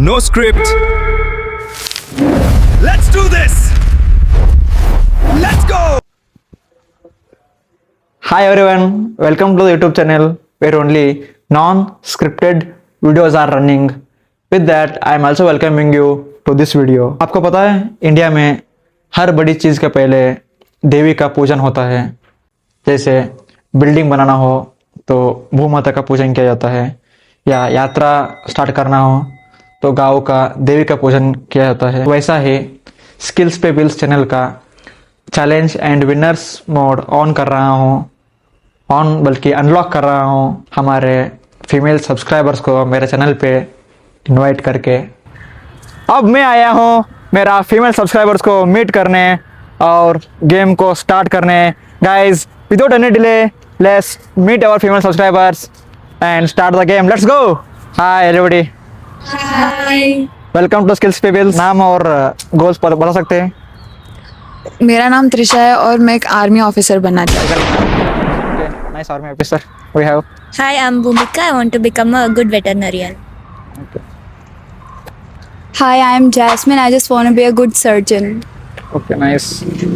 No script. Let's do this. Let's go. Hi everyone, welcome to the YouTube channel where only non-scripted videos are running. With that, I am also welcoming you to this video. आपको पता है India में हर बड़ी चीज़ के पहले देवी का पूजन होता है. जैसे बिल्डिंग बनाना हो तो भूमाता का पूजन किया जाता है, या यात्रा स्टार्ट करना हो तो गांव का देवी का पूजन किया जाता है. वैसा ही स्किल्स पे बिल्स चैनल का challenge and winners mode on कर रहा हूँ, बल्कि अनलॉक कर रहा हूँ हमारे फीमेल सब्सक्राइबर्स को मेरे चैनल पे इनवाइट करके. अब मैं आया हूँ मेरा फीमेल सब्सक्राइबर्स को मीट करने और गेम को स्टार्ट करने. Guys, without any delay, let's meet our female subscribers and start the game. Let's go. Hi everybody, hi, welcome to Skills Pay Bills. नाम और गोल्स बता सकते हैं? मेरा नाम त्रिशा है और मैं एक आर्मी ऑफिसर बनना चाहती हूँ. Nice army officer we have. Hi, I'm Bhumika. I want to become a good veterinarian. Hi, I'm Jasmine. I just want to be a good surgeon. Okay, nice.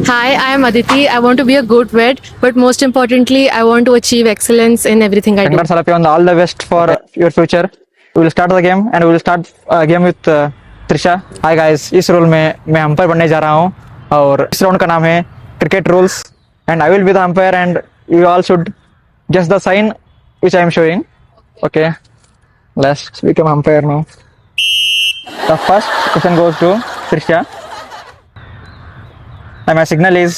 Hi, I am Aditi. I want to be a good vet, but most importantly, I want to achieve excellence in everything I do. Congrats Alapion, all the best for your future. We will start the game and we will start game with Trisha. Hi guys, इस role में मैं umpire बनने जा रहा हूँ और इस round का नाम है cricket rules and I will be the umpire and you all should guess the sign which I am showing. Okay, let's become umpire now. The first question goes to Trisha and my signal is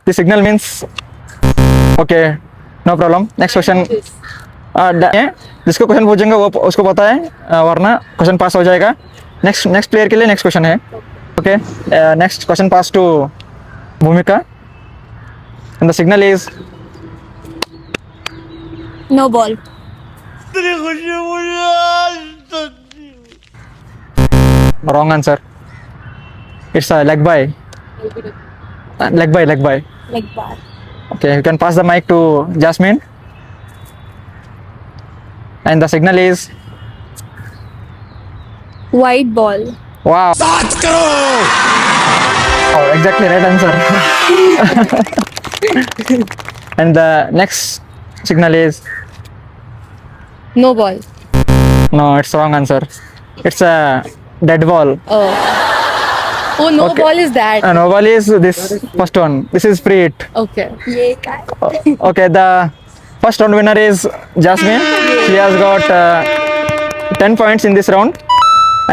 the signal means okay, no problem. Next question. जिसको question पूछेंगे वो उसको पता है, वरना question pass हो जाएगा. Next player के लिए नेक्स्ट क्वेश्चन है. Okay, next question pass to Bhumika and the signal is No ball. wrong answer. It's a leg by. Leg by. Like bar. Okay, you can pass the mic to Jasmine. And the signal is White ball. wow. Oh, exactly right answer. And the next signal is No ball. no, it's wrong answer. It's a dead ball. Oh, no Okay. ball is that. No ball is this first one. This is free hit. Okay. Okay, the first round winner is Jasmine. She has got 10 points in this round,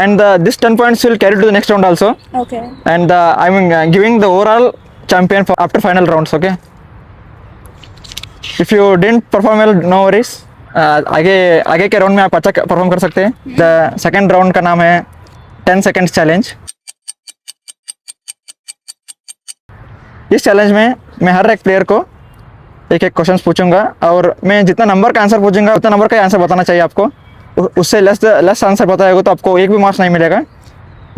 and this 10 points will carry to the next round also. Okay. And I'm giving the overall champion for after final rounds. Okay. If you didn't perform well, no worries. आगे के round में आप अच्छा perform कर सकते हैं. The second round का नाम है 10 seconds चैलेंज. इस चैलेंज में मैं हर एक प्लेयर को एक क्वेश्चन पूछूंगा और मैं जितना नंबर का आंसर पूछूंगा उतना नंबर का आंसर बताना चाहिए आपको. उससे लेस आंसर बताएगा तो आपको एक भी मार्क्स नहीं मिलेगा.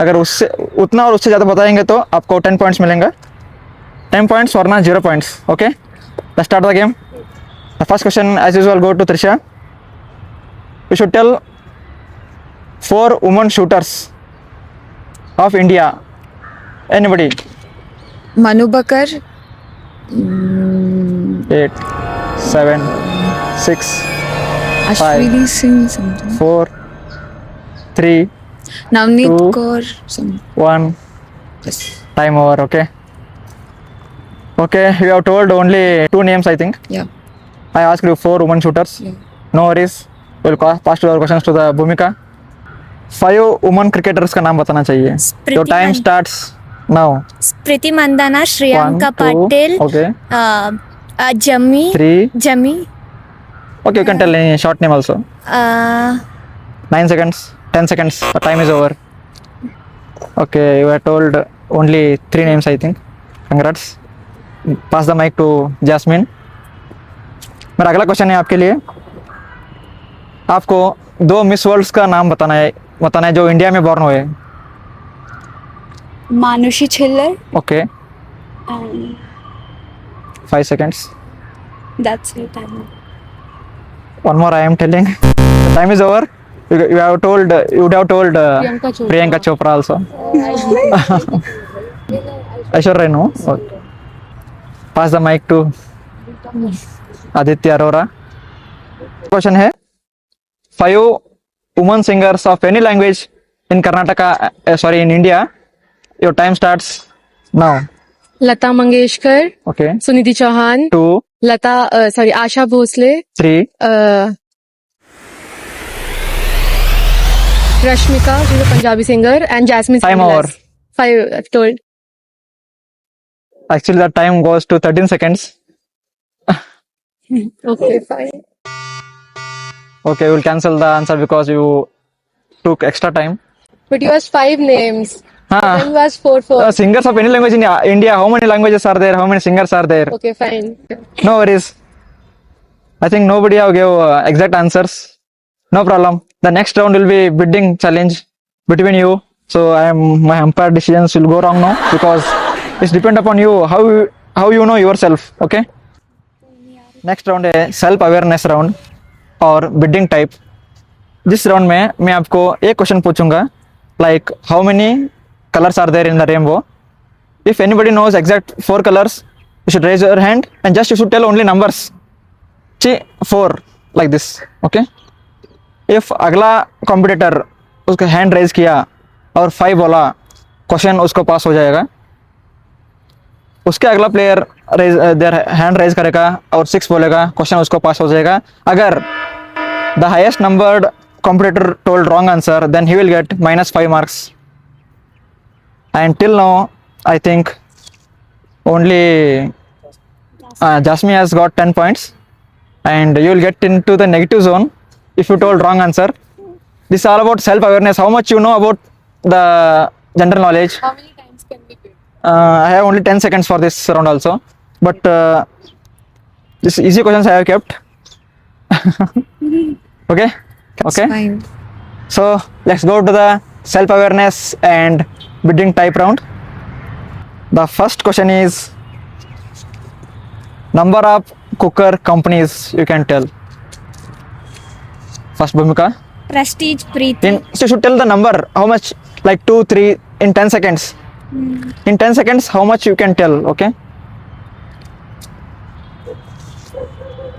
अगर उससे उतना और उससे ज़्यादा बताएंगे तो आपको 10 पॉइंट्स मिलेंगे. 10 पॉइंट्स वरना 0 points. Okay, let's start the game. The first question as usual go to Trisha. You should tell 4 woman shooters of India. Anybody? Manu Bhaker, 8 7 6 Ashwini Singh, something. 4 3 Navneet 2, Kaur, some. 1. Time over. Okay, you have told only 2 names, I think. Yeah. I asked you 4 women shooters. Yeah. No worries. We'll pass to our questions to the Bhumika. 5 women cricketers का नाम बताना चाहिए. Your time starts now. Spriti Mandana, 1 Shriyanka 2. Patil, Okay. Jami. 3. Jami. Okay, you can tell any short name also. 9 seconds. 10 seconds. The time is over. Okay, you were told only 3 names, I think. Congrats. Pass the mic to Jasmine. मेरा अगला question है आपके लिए. आपको 2 miss world's का नाम बताना है जो इंडिया में बॉर्न हुए. Manushi Chhillar. Okay, And 5 seconds. that's it. I know. One more I am telling. The time is over. You have told. You would have told Priyanka Priyanka Chopra Chopra. also. Aishwarya no. Okay. Pass the mic to Aditya Arora. Question है 5 women singers of any language in Karnataka. Sorry, in India. Your time starts now. Lata Mangeshkar, Okay. Sunidhi Chauhan, 2, Asha Bhosle, 3. Rashmika, she's a Punjabi singer, and Jasmine. Time Singh. over. 5, I've told. Actually, the time goes to 13 seconds. Okay, fine. Okay, we'll cancel the answer because you took extra time. But you asked 5 names. Huh. Then you asked 4. Singers of any language in India, how many languages are there? How many singers are there? Okay, fine. No worries. I think nobody have gave exact answers. No problem. The next round will be bidding challenge between you. So my umpire decisions will go wrong now because it's depend upon you how you know yourself. Okay. Next round है self awareness round और bidding type. जिस round में मैं आपको एक question पूछूंगा like how many colors are there in the rainbow. If anybody knows exact 4 colors, you should raise your hand and just you should tell only numbers. 4 like this. Okay. If अगला competitor उसका hand raise किया और 5 बोला, question उसको पास हो जाएगा. उसके अगला प्लेयर देयर हैंड रेज करेगा और 6 बोलेगा, क्वेश्चन उसको पास हो जाएगा. अगर the highest numbered competitor told wrong answer, then he will get -5 marks. And till now, I think only Jasmine has got 10 points, and you will get into the negative zone if you told wrong answer. This is all about self-awareness. How much you know about the general knowledge. How many times can we bid? I have only 10 seconds for this round also, but this easy questions I have kept. Okay. Okay. Fine. So let's go to the self-awareness and bidding type round. The first question is number of cooker companies you can tell. First, Bhumika. Prestige, Preeti. So you should tell the number. How much? Like 2, 3 in 10 seconds. In 10 seconds, how much you can tell? Okay.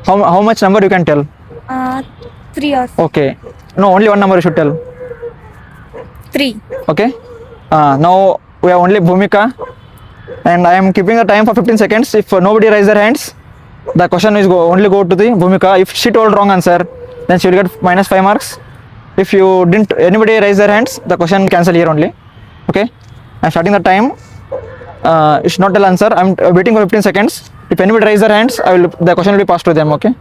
How much number you can tell? 3 or 4. Okay. No, only one number you should tell. 3. Okay. Now we have only Bhumika, and I am keeping the time for 15 seconds. If nobody raise their hands, the question is only go to the Bhumika. If she told wrong answer, then she will get -5 marks. If you didn't anybody raise their hands, the question cancel here only. Okay. I'm starting the time. You should not tell answer. I'm waiting for 15 seconds. If anybody raise their hands, the question will be passed to them. Okay.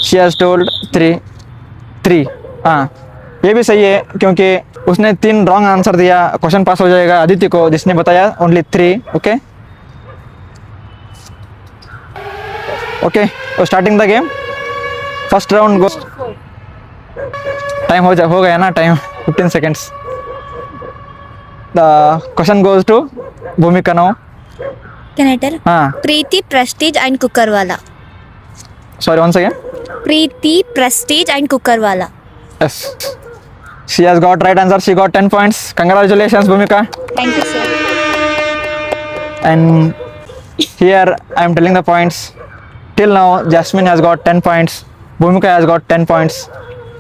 She has told 3. हाँ, ये भी सही है क्योंकि उसने 3 wrong answer दिया, question pass हो जाएगा आदित्य को जिसने बताया only 3. Okay. Okay, starting the game. First round goes. Time हो गया ना, time 15 seconds. The question goes to Bhumika now. Can I tell? हाँ. Preeti, Prestige and Cookerwala. Sorry, once again. Preeti, Prestige and Cookerwala. Yes. She has got right answer. She got 10 points. Congratulations, Bhumika. Thank you, sir. And here I am telling the points. Till now, Jasmine has got 10 points. Bhumika has got 10 points.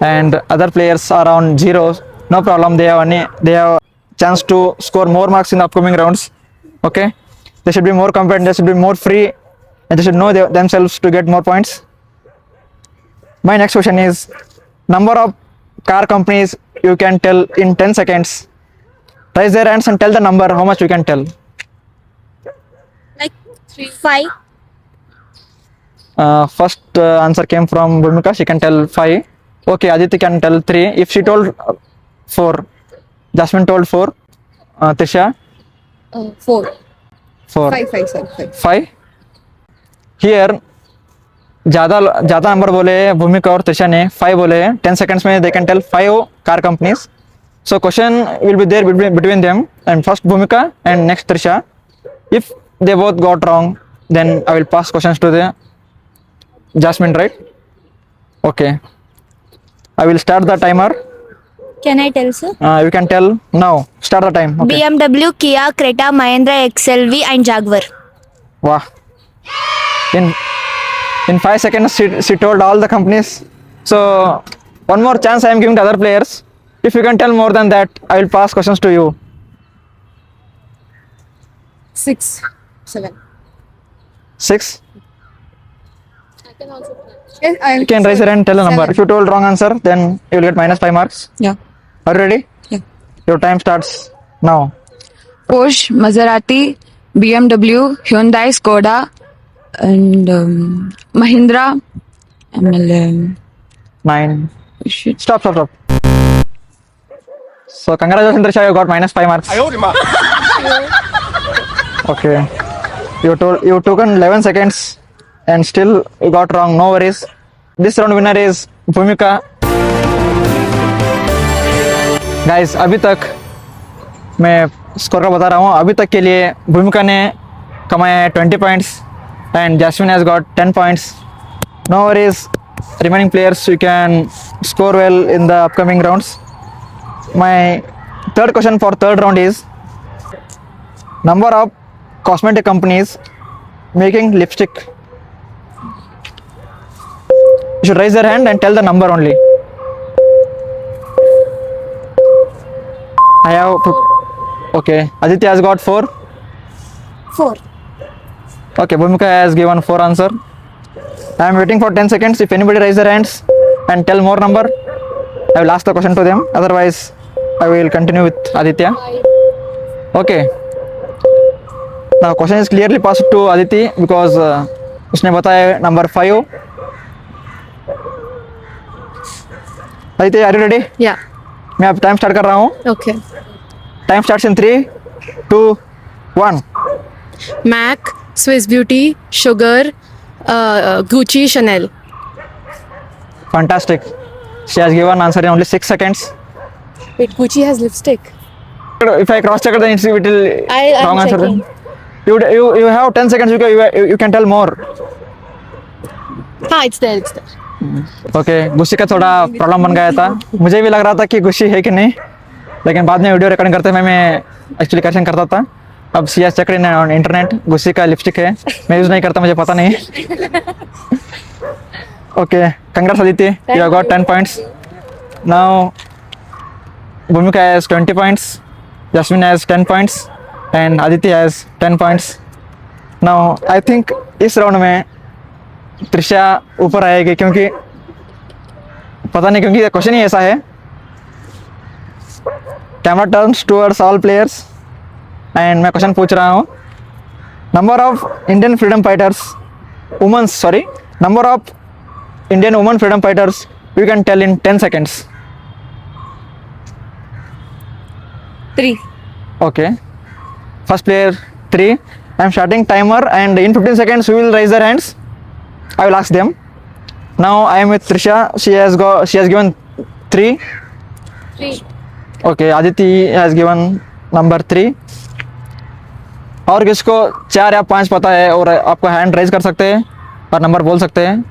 And other players are on 0. No problem. They have chance to score more marks in the upcoming rounds. Okay. They should be more competent. They should be more free. And they should know themselves to get more points. My next question is number of car companies you can tell in 10 seconds. Raise their hands and tell the number. How much you can tell? Like 5. First answer came from Bhumika. She can tell 5. Okay, Aditya can tell 3. If she told 4, Jasmine told 4. Trisha? 4. 4. 5. 5. Here ज़्यादा number बोले भूमिका और त्रिशा ने 5 बोले. 10 seconds में they can tell 5 car companies. So question will be there between them, and first Bhumika and next Trisha. If they both got wrong, then I will pass questions to the Jasmine, right? Okay. I will start the timer. Can I tell, sir? You can tell now. Start the time. Okay. BMW, Kia, Creta, Mahindra, XLV, and Jaguar. Wow. In 5 seconds, she told all the companies. So one more chance I am giving to other players. If you can tell more than that, I will pass questions to you. 6, 7. 6. Yes, You can raise your hand, tell a number. If you told wrong answer, then you will get minus 5 marks. Yeah. Are you ready? Yeah. Your time starts now. Porsche, Maserati, BMW, Hyundai, Skoda, and Mahindra. MLM. 9. Shit. Stop. So congratulations, Trisha, you got minus 5 marks. Okay. You took in 11 seconds and still you got wrong. No worries. This round winner is Bhumika. Guys, अभी तक मैं score का बता रहा हूँ. अभी तक के लिए भूमिका ने कमाया 20 points and Jasmine has got 10 points. No worries. Remaining players, you can score well in the upcoming rounds. My third question for third round is number of cosmetic companies making lipstick. You should raise your hand and tell the number only. I have. Okay, Aditya has got 4. 4. Okay, Bhumika has given 4 answer. I am waiting for 10 seconds. If anybody raise their hands and tell more number, I will ask the question to them. Otherwise, I will continue with Aditya. Okay. Now question is clearly passed to Aditi because उसने बताया number 5. Aditi, are you ready? Yeah. मैं अब time start कर रहा हूँ. Okay. Time starts in 3, 2, 1. Mac, Swiss Beauty, Sugar, Gucci, Chanel. Fantastic. She has given answer in only 6 seconds. Wait, Gucci has lipstick. If I cross check then it will I'm wrong answer. checking. You have 10 seconds. You can tell more. हाँ, it's there. Okay गुस्सी का थोड़ा problem बन गया था. मुझे भी लग रहा था कि गुस्सी है कि नहीं, लेकिन बाद में वीडियो रिकॉर्डिंग करते हुए मैं एक्चुअली क्वेश्चन करता था. अब C S check on internet Gucci का लिपस्टिक है. मैं यूज़ नहीं करता, मुझे पता नहीं. Okay, congrats Aditi, you have got 10 points. Now Bhumika has 20 points, Jasmine has 10 points and Aditi has 10 points. Now I think इस राउंड में त्रिशा ऊपर आएगी, क्योंकि पता नहीं, क्योंकि क्वेश्चन ही ऐसा है. Camera turns towards all players and मैं क्वेश्चन पूछ रहा हूँ. Number of Indian freedom fighters number of Indian women freedom fighters you can tell in 10 seconds. 3. Okay, first player 3. I am starting timer and in 15 seconds we will raise their hands. I will ask them. Now I am with Trisha. She has given 3. 3. Okay, Aditi has given number 3. और किसको 4 या 5 पता है और आपको hand raise कर सकते हैं और नंबर बोल सकते हैं.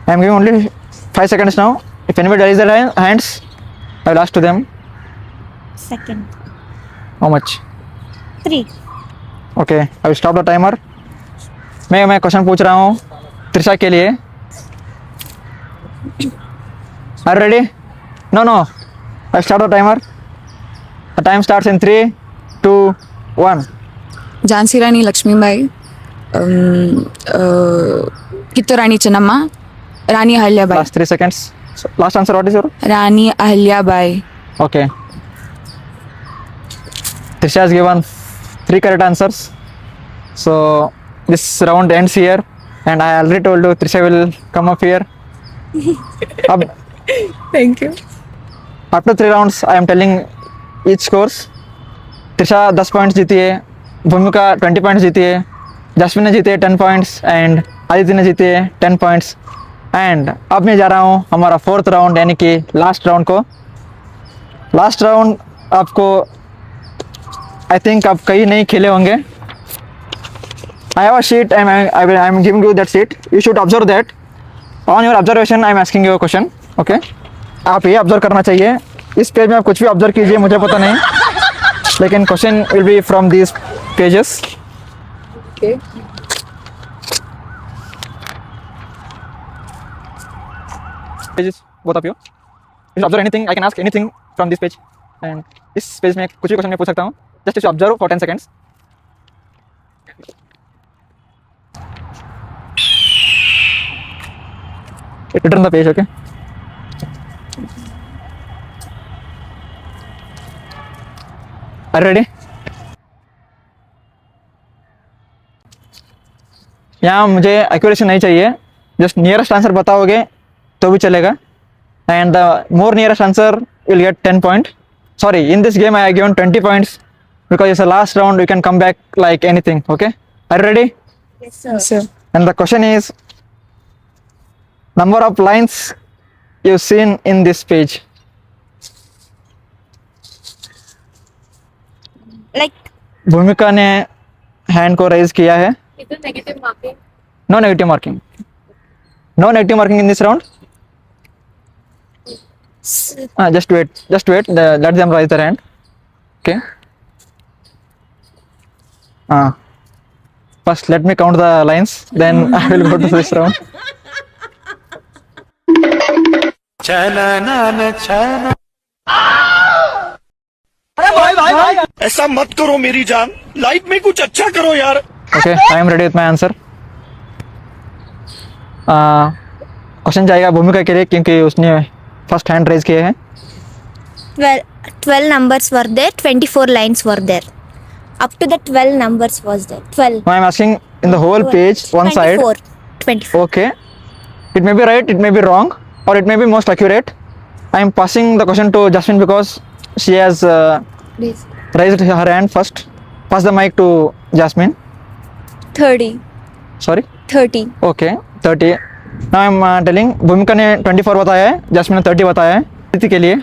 I am giving only 5 seconds now. If anybody raise their hands, I will ask to them. Second. How much? 3. Okay, I will stop the timer. मैं क्वेश्चन पूछ रहा हूँ त्रिशा के लिए. Are you ready? No. I start the timer. The time starts in 3, 2, 1. Jhansi Rani Lakshmibai, Kittu Chennamma, Rani Ahilyabai. Last 3 seconds. So, last answer, what is your? Rani Ahilyabai. Okay. Trisha has given 3 correct answers. So this round ends here, and I already told you Trisha will come up here. Thank you. After 3 rounds, I am telling each scores. Trisha 10 points जीती है, भूमिका 20 points जीती है, जस्मिन ने जीते 10 points and Aditya ने जीते 10 points. And अब मैं जा रहा हूँ हमारा 4th राउंड यानी कि लास्ट राउंड को. लास्ट राउंड आपको आई थिंक आप कहीं नहीं खेले होंगे. I have a sheet. I'm giving you that sheet. You should observe that. On your observation, I'm asking you a question. Okay? आप ये ऑब्जर्व करना चाहिए. इस पेज में आप कुछ भी ऑब्जर्व कीजिए, मुझे पता नहीं, लेकिन question will be from these pages. Okay. Pages, both of you. You should observe anything. I can ask anything from this page. And इस पेज में कुछ भी क्वेश्चन मैं पूछ सकता हूँ. Just you observe for 10 seconds. Return the page, okay? Are you ready? यहाँ मुझे एक्यूरेसी नहीं चाहिए, जस्ट नियरेस्ट आंसर बताओगे तो भी चलेगा. And the more nearest answer will get 10 point. Sorry, in this game I have given 20 points because it's the last round. You can come back like anything. Okay, are you ready? Yes, sir. Sir. And the question is, number of lines you've seen in this page. Like, भूमिका ने hand को raise किया है. Is it negative marking? No negative marking. No negative marking in this round. Just wait. Just wait. Let them raise their hand. Okay. First, let me count the lines. Then I will go to this round. ऐसा मत करो मेरी जान, life में कुछ अच्छा करो यार. Okay, I am ready with my answer. Question जाएगा भूमिका के लिए क्योंकि उसने फर्स्ट हैंड रेज किए हैं. 12 numbers were there, 24 lines were there. Up to the 12 numbers was there. 12. Now I am asking in the whole page, one side. 24. Okay. It may be right, it may be wrong, or it may be most accurate. I am passing the question to Jasmine because she has Please. raised her hand first. Pass the mic to Jasmine. 30. Sorry. 30. Okay, 30. Now I am telling भूमिका ने 24 बताया है, Jasmine ने 30 बताया है. प्रीति के लिए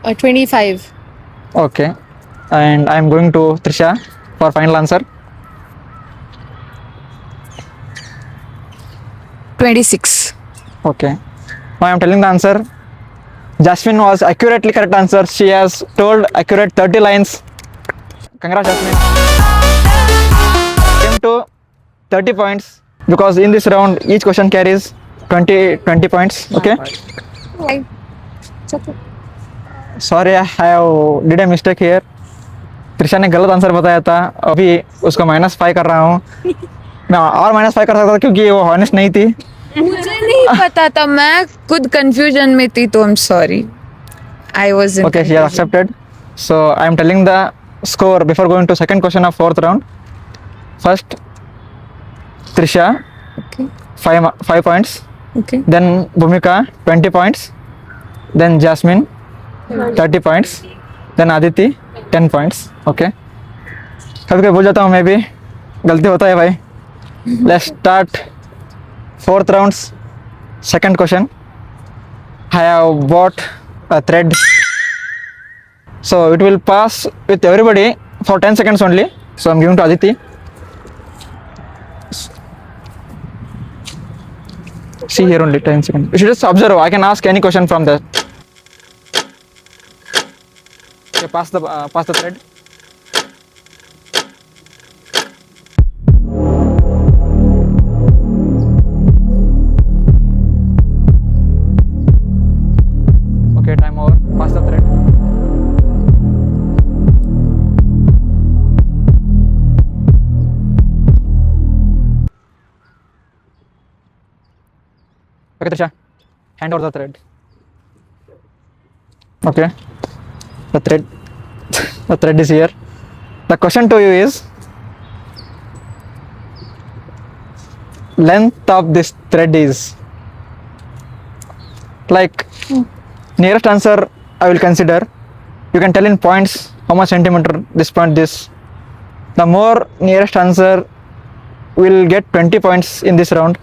25. Okay, and I am going to Trisha for final answer. 26. Okay, now I am telling the answer. Jasmine was accurately correct answer. She has told accurate 30 lines. Congrats, Jasmine. Came to 30 points because in this round each question carries 20 points. Okay. Sorry, I have did a mistake here. Trisha ने गलत answer बताया था, अभी उसको -5 कर रहा हूँ. मैं और -5 कर सकता था क्योंकि वो हॉनेस्ट नहीं थी. मुझे नहीं पता था, मैं खुद कंफ्यूजन में थी, तो I am sorry. I was Okay, she has accepted. So I am telling the score before going to second question of fourth round. First, Trisha, Okay. 5 points. Okay. Then Bhumika, 20 points. Then Jasmine, 30 points. Then Aditi, 10 points. Okay. कभी कभी भूल जाता हूँ मैं भी, गलती होता है भाई. Let's start fourth rounds. Second question. I have bought a thread. So it will pass with everybody for 10 seconds only. So I'm giving to Aditi. See here only 10 seconds. You should just observe. I can ask any question from that. Okay, pass the thread. Okay, time over. Pass the thread. Okay, Trisha, hand over the thread. Okay, the thread is here. The question to you is, length of this thread is, like, nearest answer I will consider. You can tell in points how much centimeter this point this. The more nearest answer will get 20 points in this round.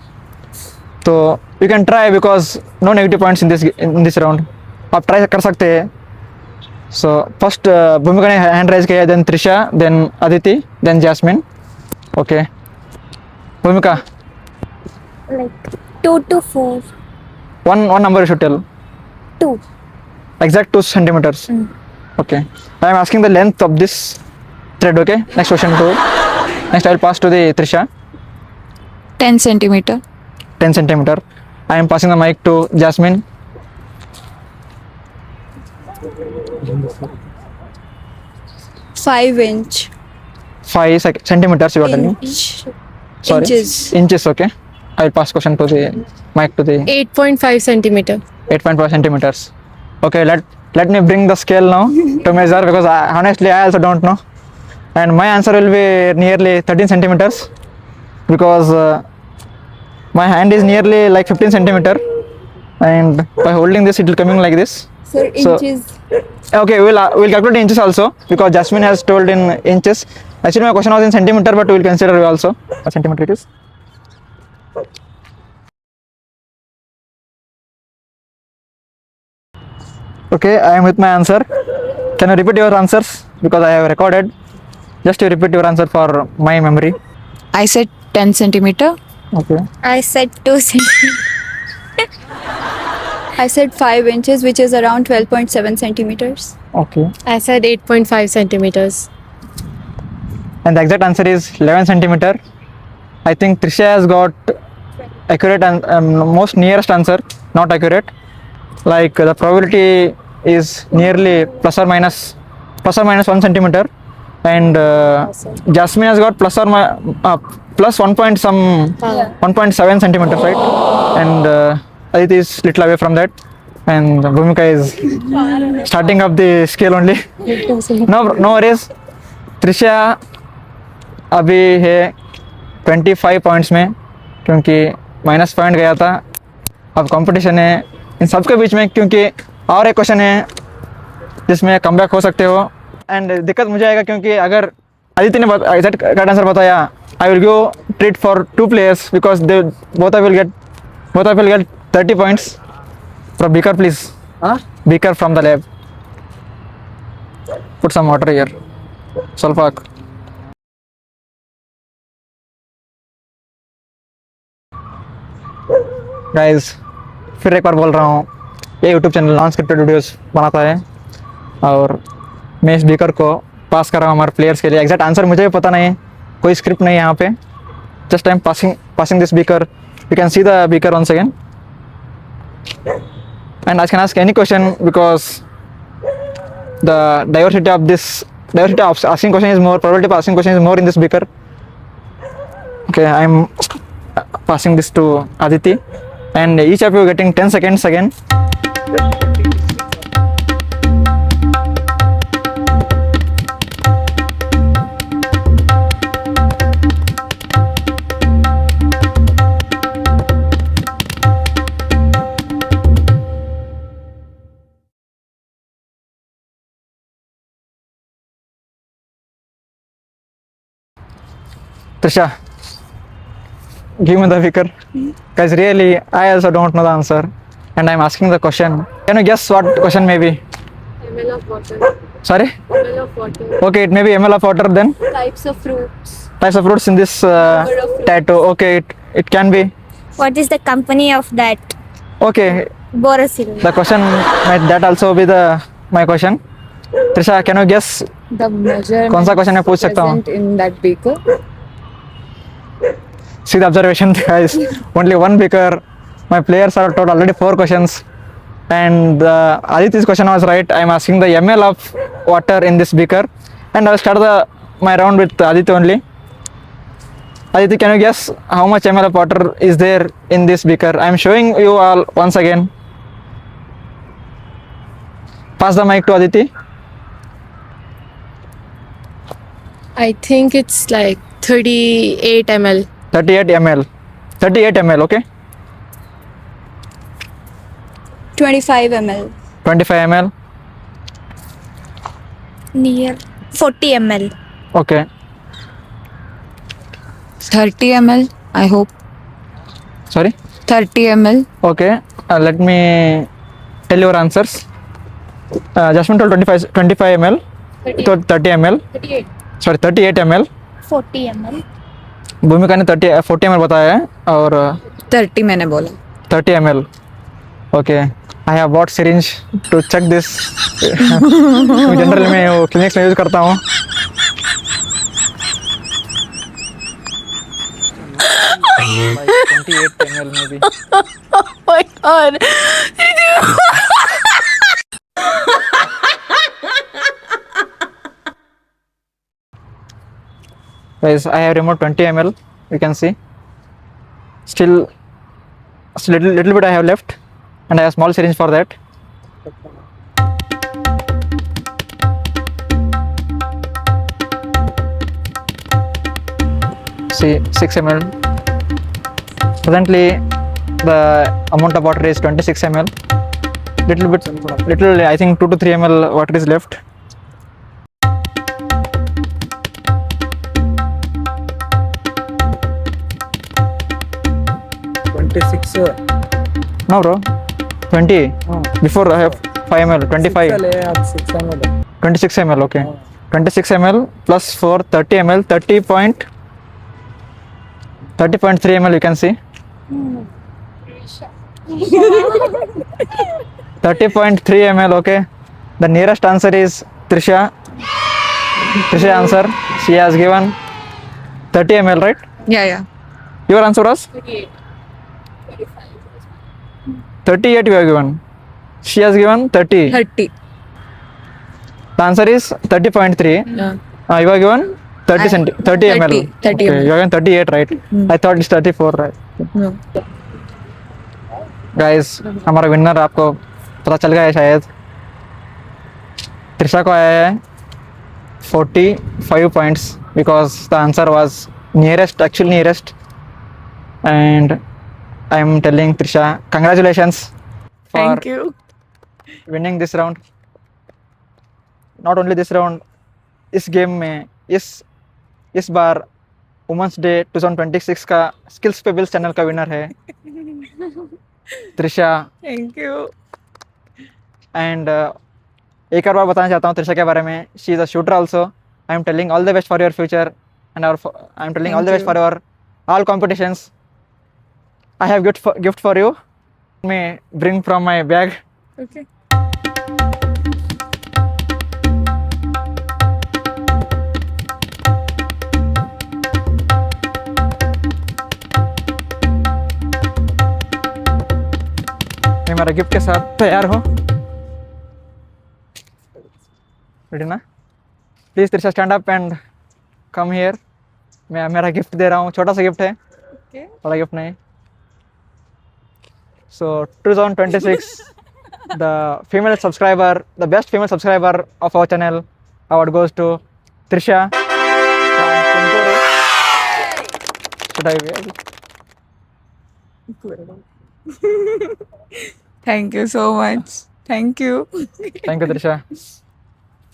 So you can try because no negative points in this round. आप try कर सकते हैं. So first भूमिका ने hand raise किया, then Trisha, then Aditi, then Jasmine. Okay. Bhumika, Like 2 to 4. one number you should tell. 2. Exact 2 centimeters. Okay. I am asking the length of this thread. Okay. Next question to. Next I will pass to the Trisha. 10 centimeter. 10 centimeter. I am passing the mic to Jasmine. 5 inch. 5 centimeters you are telling. Inch. Sorry. Inches. Inches. Okay. I will pass question to the mic to the 8.5 centimeter. 8.5 centimeters. Okay. Let me bring the scale now to measure, because honestly I also don't know. And my answer will be nearly 13 centimeters, because my hand is nearly like 15 centimeter, and by holding this it will coming like this. Sir, So- inches. Okay, we'll calculate inches also, because Jasmine has told in inches. Actually my question was in centimeter, but we will consider also what centimeter it is. Okay, I am with my answer. Can you repeat your answers, because I have recorded? Just you repeat your answer for my memory. I said 10 centimeter. Okay. I said 2 centimeters. I said 5 inches, which is around 12.7 centimeters. Okay. I said 8.5 centimeters. And the exact answer is 11 centimeter. I think Trisha has got accurate and most nearest answer, not accurate. Like the probability is nearly plus or minus 1 centimeter, and Jasmine has got plus 1 point some 1.7 centimeters, right? And Aditi is little away from that, and Bhumika is starting up the scale only. No worries. Trisha अभी है 25 points में, क्योंकि minus point गया था. अब competition है इन सबके बीच में, क्योंकि और एक क्वेश्चन है जिसमें कमबैक हो सकते हो. एंड दिक्कत मुझे आएगा, क्योंकि अगर आदित्य ने एग्जैक्ट करेक्ट आंसर बताया, I will give treat for 2 players, because they both will get 30 points. From beaker please, beaker from the lab. Put some water here. ಸ್ವಲ್ಪ गाइस फिर एक बार बोल रहा हूँ, ये YouTube channel non scripted videos बनाता है, और मैं इस बीकर को पास कर रहा हूँ हमारे प्लेयर्स के लिए. एग्जैक्ट आंसर मुझे भी पता नहीं है, कोई स्क्रिप्ट नहीं है यहाँ पे. Just I am passing this beaker. You can see the beaker once again, and I can ask any question, because the diversity of asking question is more, probability of asking question is more in this beaker. Okay, I am passing this to Aditi, and each of you getting 10 seconds again. Trisha, give me the beaker. Guys, really, I also don't know the answer, and I'm asking the question. Can you guess what question may be? ml of water. Sorry? ml of water. Okay, it may be ml of water then. Types of fruits. Types of fruits in this tattoo. Okay, it can be. What is the company of that? Okay, Borosil. the question might that also be my question. Trisha, can you guess? The measurement कौन सा question मैं पूछ सकता हूँ? present in that beaker. See the observation, guys. Only one beaker. My players are told already 4 questions, and Aditya's question was right. I am asking the ml of water in this beaker, and I'll start my round with Aditya only. Aditya, can you guess how much ml of water is there in this beaker? I am showing you all once again. Pass the mic to Aditya. I think it's like 38 ml. 38 ml. 38 ml. Okay. 25 ml. 25 ml. Near 40 ml. Okay. 30 ml, I hope. Sorry. 30 ml. Okay. Let me tell your answers. Jasmine told 25 ml. 30 ml. 38. Sorry, 38 ml. 40 ml. भूमिका ने 40 ml बताया है और 30 मैंने बोला. 30 ml. Okay, I have bought syringe to check this. General में वो clinics में यूज करता हूँ. Like 28 ml maybe. My God. Guys, I have removed 20 ml. You can see. Still little bit I have left, and I have small syringe for that. See, 6 ml. Presently, the amount of water is 26 ml. Little, I think 2 to 3 ml water is left. No, bro. 20. Before I have 5 ml. 25. 26 ml. Okay. 26 ml plus 4, 30 ml. 30.3 ml. You can see. 30.3 ml. Okay. The nearest answer is Trisha. Trisha answer. She has given 30 ml, right? Yeah. Your answer was 38 you have given. She has given 30. 30. The answer is 30.3. Yeah. You have given 30 ml. 30 Okay, ml. you have given 38, right? I thought it's 34, right? No. Guys, हमारा winner आपको पता चल गया है शायद. त्रिशा को आया है 45 points because the answer was actually nearest. And I am telling Trisha, congratulations for Thank you. winning this round. Not only this round, इस गेम में इस बार वुमेंस डे 2026 का स्किल्स पे बिल्स चैनल का विनर है Trisha. Thank you. And एक और बार बताना चाहता हूँ त्रिशा के बारे में. She is a shooter also. I am telling all the best for your future and I am telling all the best for your all competitions. I have gift for you. May bring from my bag. Okay. मैं मेरा gift के साथ तैयार हो. Ready ना? Please Trisha stand up and come here. मैं मेरा gift दे रहा हूँ. छोटा सा गिफ्ट है. Okay. बड़ा गिफ्ट नहीं. So 2026, the female subscriber, the best female subscriber of our channel, award goes to Trisha. Should I wear it? Thank you so much. Thank you. Thank you, Trisha.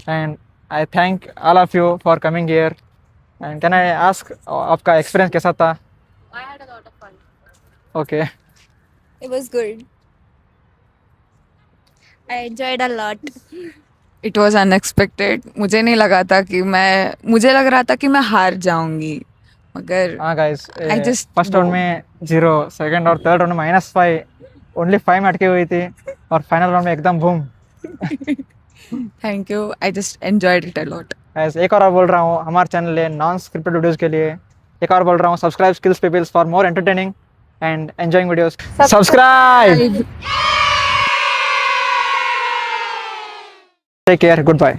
And I thank all of you for coming here. And can I ask, आपका experience कैसा था? I had a lot of fun. Okay. It was good. I enjoyed a lot. It was unexpected. मुझे नहीं लगा था कि मुझे लग रहा था कि मैं हार जाऊंगी, मगर हाँ guys, I just first round में 0, सेकंड और थर्ड राउंड में -5, ओनली 5 में अटकी हुई थी और फाइनल राउंड में एकदम boom. thank you. I just enjoyed it a lot. Guys, एक और बोल रहा हूँ हमारे चैनल है नॉन स्क्रिप्टेड वीडियोस के लिए. एक और बोल रहा हूँ subscribe skills peoples for more entertaining and enjoying videos. Subscribe. Take care. Goodbye.